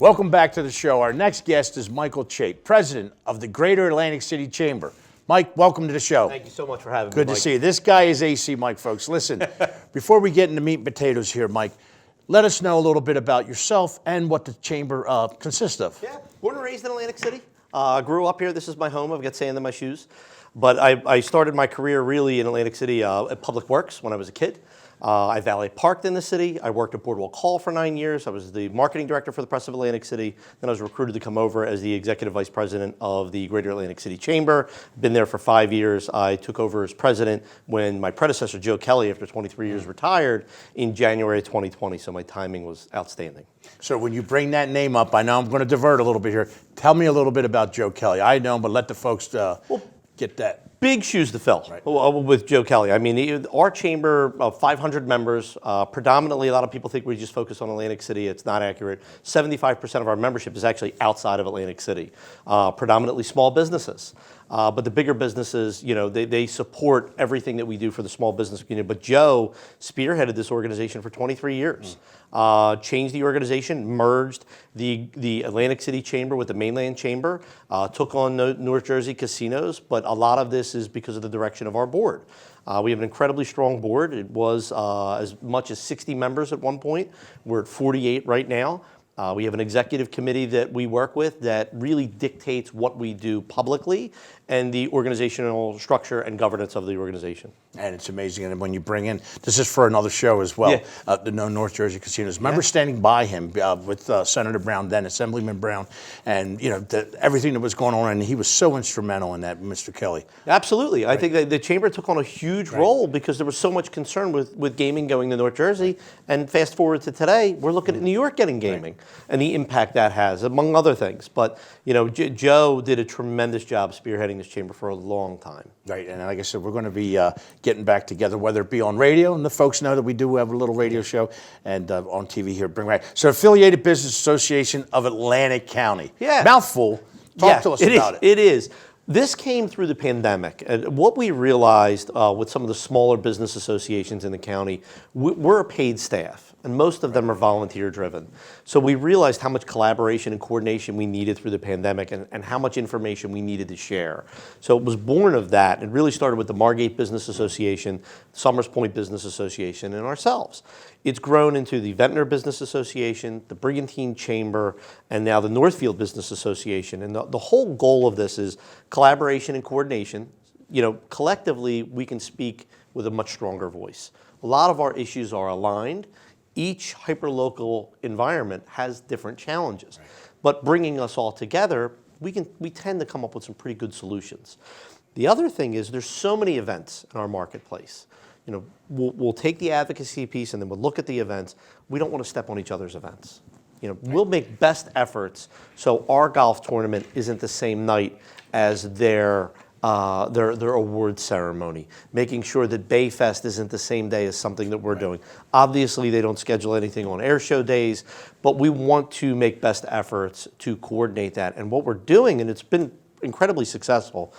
Welcome back to the show. Our next guest is Michael Chait, president of the Greater Atlantic City Chamber. Mike, welcome to the show. Thank you so much for having me, Good to see you. This guy is ACMike, folks. Listen, before we get into meat and potatoes here, Mike, let us know a little bit about yourself and what the chamber consists of. Yeah, born and raised in Atlantic City. Grew up here. This is my home. I've got sand in my shoes. But I started my career really in Atlantic City at Public Works when I was a kid. I valet parked in the city. I worked at Boardwalk Hall for 9 years. I was the marketing director for the Press of Atlantic City. Then I was recruited to come over as the executive vice president of the Greater Atlantic City Chamber. Been there for 5 years. I took over as president when my predecessor, Joe Kelly, after 23 years, retired in January 2020. So my timing was outstanding. So when you bring that name up, I know I'm going to divert a little bit here. Tell me a little bit about Joe Kelly. I know, but let the folks get that. Big shoes to fill with Joe Kelly. I mean, our chamber of 500 members, predominantly a lot of people think we just focus on Atlantic City. It's not accurate. 75% of our membership is actually outside of Atlantic City, predominantly small businesses. But the bigger businesses, you know, they support everything that we do for the small business community. But Joe spearheaded this organization for 23 years. Changed the organization, merged the Atlantic City Chamber with the Mainland Chamber, took on North Jersey casinos, but a lot of this is because of the direction of our board. We have an incredibly strong board. It was as much as 60 members at one point. We're at 48 right now. We have an executive committee that we work with that really dictates what we do publicly and the organizational structure and governance of the organization. And it's amazing. And when you bring in, this is for another show as well, the North Jersey Casinos. Remember standing by him with Senator Brown, then Assemblyman Brown, and you know everything that was going on, and he was so instrumental in that, Mr. Kelly. Absolutely. I think that the chamber took on a huge role because there was so much concern with gaming going to North Jersey. And fast forward to today, we're looking at New York getting gaming and the impact that has, among other things. But you know, Joe did a tremendous job spearheading this chamber for a long time. Right, and like I said, we're going to be getting back together, whether it be on radio, and the folks know that we do have a little radio show, and on TV here. Bring back. So, Affiliated Business Association of Atlantic County. Yeah. Mouthful. Talk to us about it. It is. This came through the pandemic. What we realized with some of the smaller business associations in the county, we're a paid staff, and most of them are volunteer driven. So we realized how much collaboration and coordination we needed through the pandemic and how much information we needed to share. So it was born of that. It really started with the Margate Business Association, Summers Point Business Association, and ourselves. It's grown into the Ventnor Business Association, the Brigantine Chamber, and now the Northfield Business Association. And the whole goal of this is collaboration and coordination. You know, collectively, we can speak with a much stronger voice. A lot of our issues are aligned. Each hyperlocal environment has different challenges. But bringing us all together, we tend to come up with some pretty good solutions. The other thing is there's so many events in our marketplace. You know, we'll take the advocacy piece and then we'll look at the events. We don't want to step on each other's events. You know, we'll make best efforts so our golf tournament isn't the same night as their award ceremony. Making sure that Bayfest isn't the same day as something that we're doing. Obviously, they don't schedule anything on air show days, but we want to make best efforts to coordinate that. And what we're doing, and it's been incredibly successful.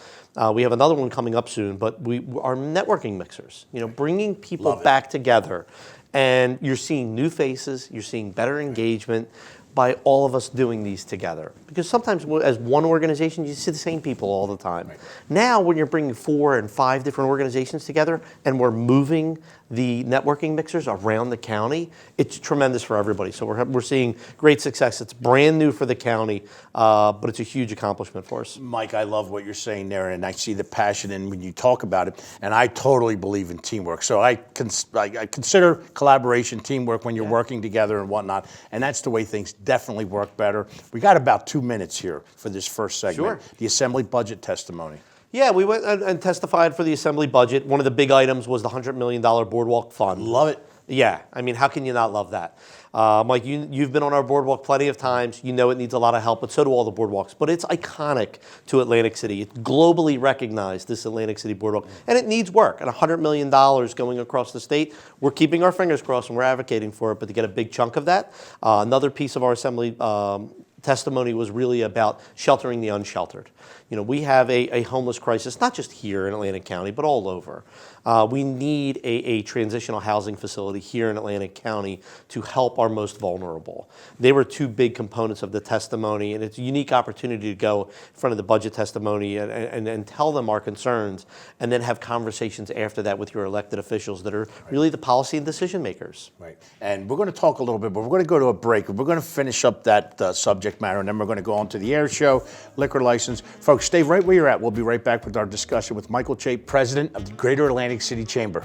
We have another one coming up soon, but our networking mixers, you know, bringing people back together. And you're seeing new faces, you're seeing better engagement by all of us doing these together. Because sometimes as one organization, you see the same people all the time. Now, when you're bringing 4 and 5 different organizations together and we're moving the networking mixers around the county, it's tremendous for everybody. So we're seeing great success. It's brand new for the county, but it's a huge accomplishment for us. Mike, I love what you're saying there, and I see the passion in when you talk about it, and I totally believe in teamwork. So I consider collaboration teamwork when you're working together and whatnot, and that's the way things definitely work better. We got about 2 minutes here for this first segment. Sure. The Assembly budget testimony. Yeah, we went and testified for the Assembly budget. One of the big items was the $100 million boardwalk fund. Love it. Yeah, I mean, how can you not love that? Mike, you've been on our boardwalk plenty of times. You know it needs a lot of help, but so do all the boardwalks. But it's iconic to Atlantic City. It's globally recognized, this Atlantic City boardwalk, and it needs work. And $100 million going across the state, we're keeping our fingers crossed and we're advocating for it, but to get a big chunk of that. Another piece of our Assembly testimony was really about sheltering the unsheltered. You know, we have a homeless crisis, not just here in Atlantic County, but all over. We need a transitional housing facility here in Atlantic County to help our most vulnerable. They were two big components of the testimony, and it's a unique opportunity to go in front of the budget testimony and tell them our concerns, and then have conversations after that with your elected officials that are really the policy and decision makers. Right. And we're going to talk a little bit, but we're going to go to a break. We're going to finish up that subject matter, and then we're going to go on to the air show, liquor license. Folks, stay right where you're at. We'll be right back with our discussion with Michael Chait, President of the Greater Atlantic City Chamber.